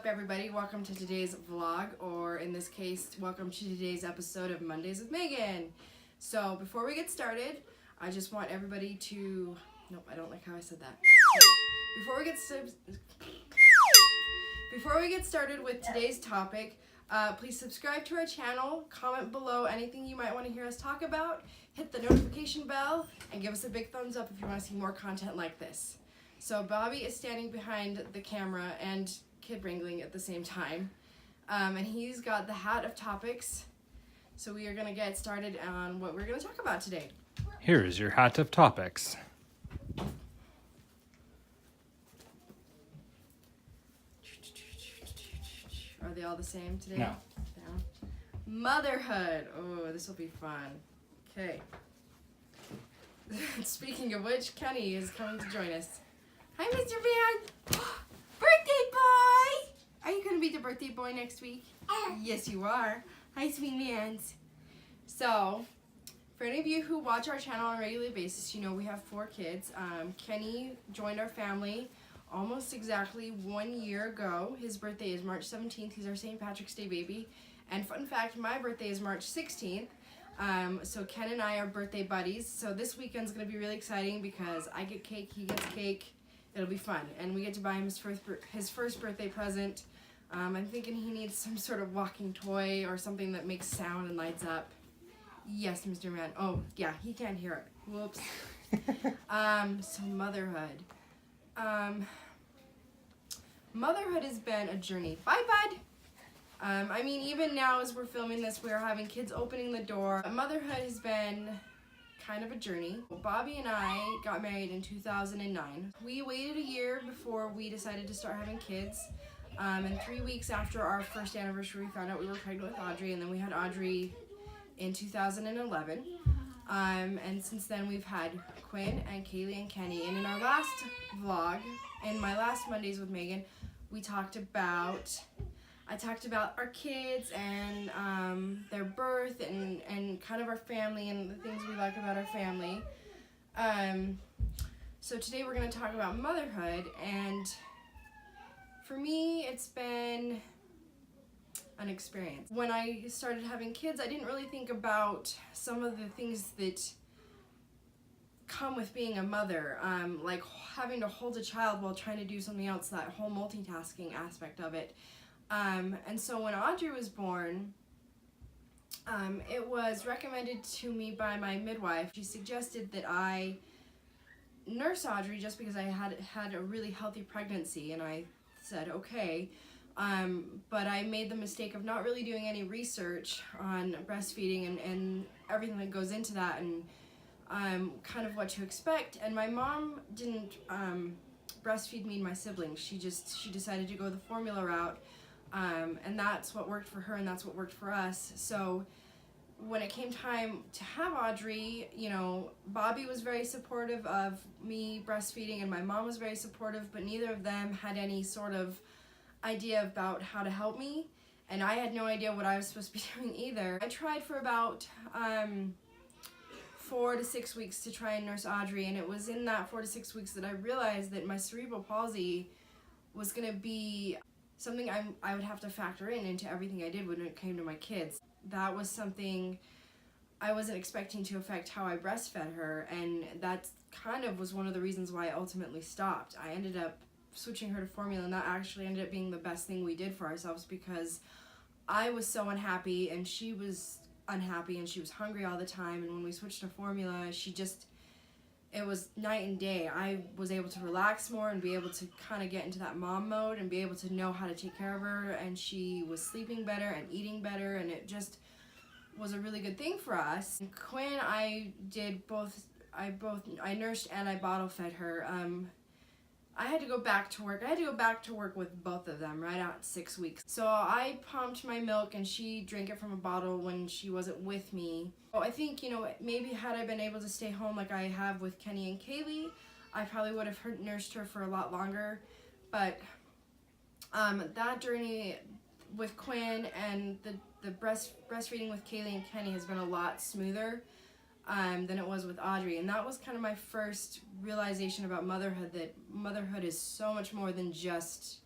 everybody? Welcome to today's vlog, or in this case, welcome to today's episode of Mondays with Megan. So before we get started, I just want everybody to... Nope, I don't like how I said that. Before we get started with today's topic, please subscribe to our channel, comment below anything you might want to hear us talk about, hit the notification bell, and give us a big thumbs up if you want to see more content like this. So Bobby is standing behind the camera and kid wrangling at the same time, and he's got the hat of topics. So we are going to get started on what we're going to talk about today. Here is your hat of topics. Are they all the same today? No. Motherhood. Oh, this will be fun. Okay. Speaking of which, Kenny is coming to join us. Hi, Mr. Van. Birthday boy! Are you going to be the birthday boy next week? Yes, you are. Hi, sweet mans. So, for any of you who watch our channel on a regular basis, you know we have 4 kids. Kenny joined our family almost exactly 1 year ago. His birthday is March 17th. He's our St. Patrick's Day baby. And fun fact, my birthday is March 16th. So Ken and I are birthday buddies. So this weekend's going to be really exciting because I get cake, he gets cake. It'll be fun. And we get to buy him his first birthday present. I'm thinking he needs some sort of walking toy or something that makes sound and lights up. Yes, Mr. Man. Oh, yeah, he can't hear it. Whoops. So motherhood. Motherhood has been a journey. Bye, bud. I mean, even now as we're filming this, we're having kids opening the door. Motherhood has been kind of a journey. Bobby and I got married in 2009. We waited a year before we decided to start having kids. And 3 weeks after our first anniversary, we found out we were pregnant with Audrey, and then we had Audrey in 2011. And since then we've had Quinn and Kaylee and Kenny. And in our last vlog, in my last Mondays with Megan, I talked about our kids and their birth and kind of our family and the things we like about our family. So today we're going to talk about motherhood, and for me it's been an experience. When I started having kids, I didn't really think about some of the things that come with being a mother, like having to hold a child while trying to do something else, that whole multitasking aspect of it. And so when Audrey was born, it was recommended to me by my midwife. She suggested that I nurse Audrey just because I had a really healthy pregnancy, and I said okay. But I made the mistake of not really doing any research on breastfeeding and everything that goes into that, and kind of what to expect. And my mom didn't breastfeed me and my siblings. She decided to go the formula route. And that's what worked for her, and that's what worked for us. So when it came time to have Audrey, you know, Bobby was very supportive of me breastfeeding, and my mom was very supportive, but neither of them had any sort of idea about how to help me, and I had no idea what I was supposed to be doing either. I tried for about 4 to 6 weeks to try and nurse Audrey, and it was in that 4 to 6 weeks that I realized that my cerebral palsy was going to be something I would have to factor into everything I did when it came to my kids. That was something I wasn't expecting to affect how I breastfed her, and that kind of was one of the reasons why I ultimately stopped. I ended up switching her to formula, and that actually ended up being the best thing we did for ourselves, because I was so unhappy and she was unhappy and she was hungry all the time, and when we switched to formula, it was night and day. I was able to relax more and be able to kind of get into that mom mode and be able to know how to take care of her, and she was sleeping better and eating better, and it just was a really good thing for us. And Quinn, I nursed and I bottle fed her. I had to go back to work. I had to go back to work with both of them right at 6 weeks. So I pumped my milk and she drank it from a bottle when she wasn't with me. So I think, you know, maybe had I been able to stay home like I have with Kenny and Kaylee, I probably would have nursed her for a lot longer. But that journey with Quinn and the breastfeeding with Kaylee and Kenny has been a lot smoother than it was with Audrey, and that was kind of my first realization about motherhood, that motherhood is so much more than just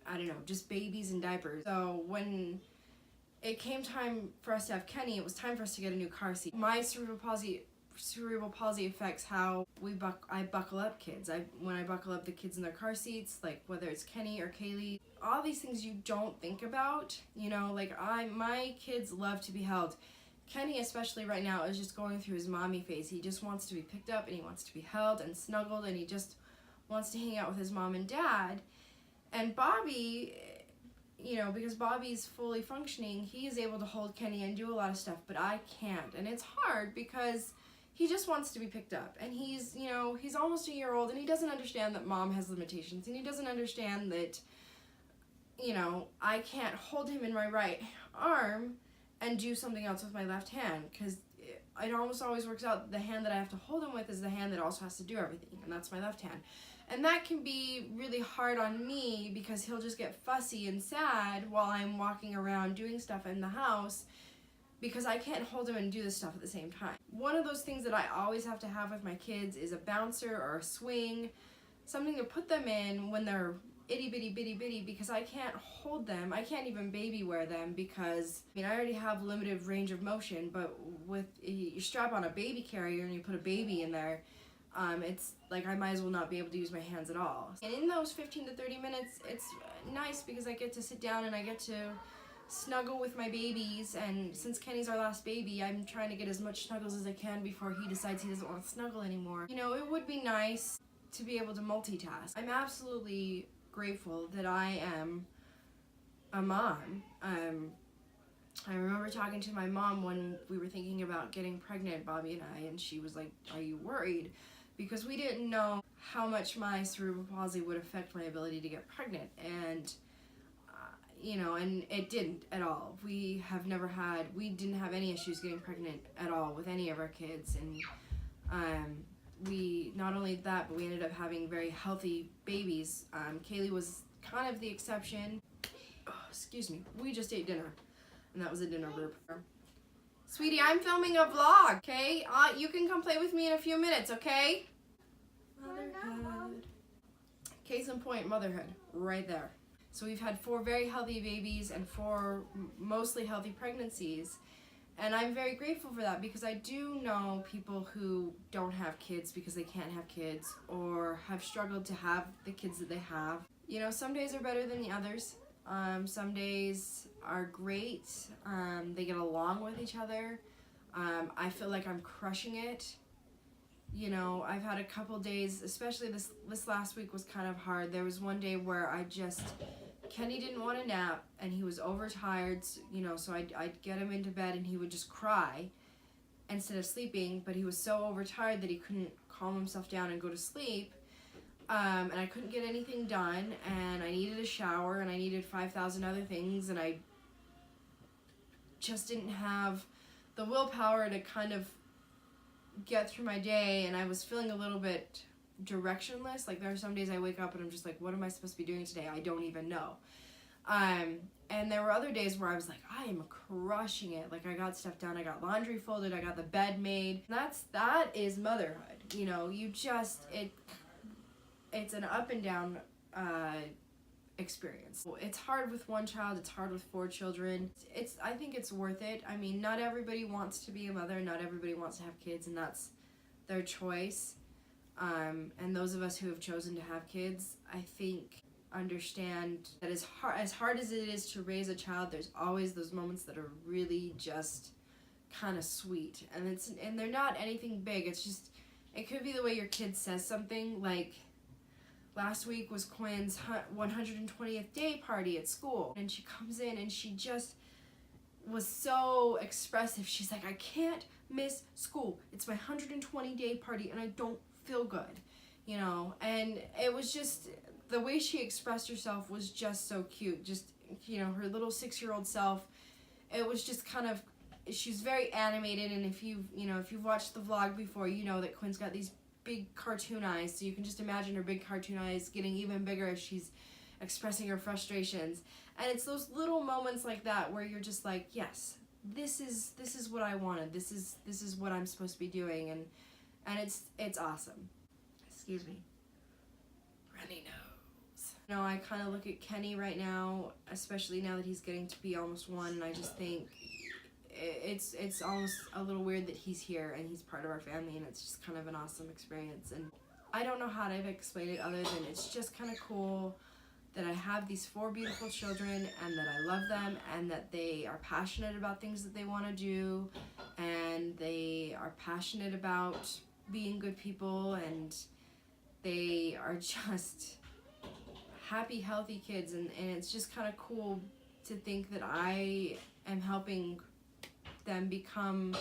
I don't know, just babies and diapers. So when it came time for us to have Kenny, it was time for us to get a new car seat. My cerebral palsy affects how I buckle up kids. When I buckle up the kids in their car seats, like whether it's Kenny or Kaylee, all these things you don't think about, you know, like my kids love to be held. Kenny, especially right now, is just going through his mommy phase. He just wants to be picked up and he wants to be held and snuggled and he just wants to hang out with his mom and dad. And Bobby, you know, because Bobby's fully functioning, he is able to hold Kenny and do a lot of stuff, but I can't. And it's hard because he just wants to be picked up. And he's, you know, he's almost a year old and he doesn't understand that mom has limitations. And he doesn't understand that, you know, I can't hold him in my right arm and do something else with my left hand, because it almost always works out the hand that I have to hold him with is the hand that also has to do everything, and that's my left hand. And that can be really hard on me because he'll just get fussy and sad while I'm walking around doing stuff in the house because I can't hold him and do this stuff at the same time. One of those things that I always have to have with my kids is a bouncer or a swing, something to put them in when they're itty bitty because I can't hold them. I can't even baby wear them because, I mean, I already have limited range of motion, but with you strap on a baby carrier and you put a baby in there, it's like I might as well not be able to use my hands at all. And in those 15 to 30 minutes, it's nice because I get to sit down and I get to snuggle with my babies, and since Kenny's our last baby, I'm trying to get as much snuggles as I can before he decides he doesn't want to snuggle anymore. You know, it would be nice to be able to multitask. I'm absolutely grateful that I am a mom. I remember talking to my mom when we were thinking about getting pregnant, Bobby and I, and she was like, "Are you worried?" Because we didn't know how much my cerebral palsy would affect my ability to get pregnant, and you know, and it didn't at all. We didn't have any issues getting pregnant at all with any of our kids, and we, not only that, but we ended up having very healthy babies. Kaylee was kind of the exception. Oh, excuse me, we just ate dinner, and that was a dinner burp. Sweetie, I'm filming a vlog, okay? You can come play with me in a few minutes, okay? Motherhood. Case in point, motherhood, right there. So we've had 4 very healthy babies and 4 mostly healthy pregnancies. And I'm very grateful for that because I do know people who don't have kids because they can't have kids or have struggled to have the kids that they have. You know, some days are better than the others. Some days are great. They get along with each other. I feel like I'm crushing it. You know, I've had a couple days, especially this last week was kind of hard. There was one day where Kenny didn't want to nap and he was overtired, you know, so I'd get him into bed and he would just cry instead of sleeping, but he was so overtired that he couldn't calm himself down and go to sleep, and I couldn't get anything done, and I needed a shower and I needed 5,000 other things, and I just didn't have the willpower to kind of get through my day, and I was feeling a little bit directionless. Like, there are some days I wake up and I'm just like, what am I supposed to be doing today? I don't even know. And there were other days where I was like, I am crushing it. Like, I got stuff done, I got laundry folded, I got the bed made. That is motherhood. You know, it's an up and down experience. It's hard with one child, it's hard with 4 children. I think it's worth it. I mean, not everybody wants to be a mother, not everybody wants to have kids, and that's their choice. And those of us who have chosen to have kids, I think, understand that as hard as it is to raise a child, there's always those moments that are really just kind of sweet. And they're not anything big. It's just, it could be the way your kid says something. Like, last week was Quinn's 120th day party at school, and she comes in and she just was so expressive. She's like, I can't miss school. It's my 120 day party and I don't feel good, you know. And it was just, the way she expressed herself was just so cute. Just, you know, her little 6-year-old self, it was just kind of, she's very animated. And if you've watched the vlog before, you know that Quinn's got these big cartoon eyes, so you can just imagine her big cartoon eyes getting even bigger as she's expressing her frustrations. And it's those little moments like that where you're just like, yes, this is what I wanted. This is what I'm supposed to be doing, and it's awesome. Excuse me. Runny nose. You know, I kind of look at Kenny right now, especially now that he's getting to be almost 1, and I just think it's almost a little weird that he's here and he's part of our family, and it's just kind of an awesome experience. And I don't know how to explain it other than it's just kind of cool that I have these 4 beautiful children and that I love them and that they are passionate about things that they want to do and they are passionate about being good people, and they are just happy, healthy kids, and it's just kind of cool to think that I am helping them become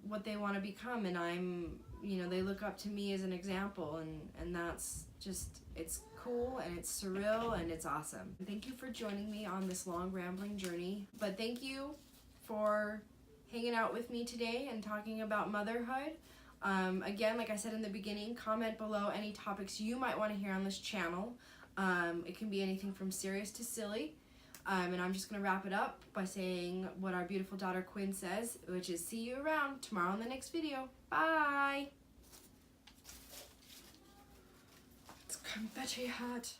what they want to become, and I'm, you know, they look up to me as an example, and that's just, it's cool and it's surreal and it's awesome. Thank you for joining me on this long rambling journey, but thank you for hanging out with me today and talking about motherhood. Again, like I said in the beginning, comment below any topics you might want to hear on this channel. It can be anything from serious to silly. And I'm just going to wrap it up by saying what our beautiful daughter Quinn says, which is see you around tomorrow in the next video. Bye! It's confetti hot.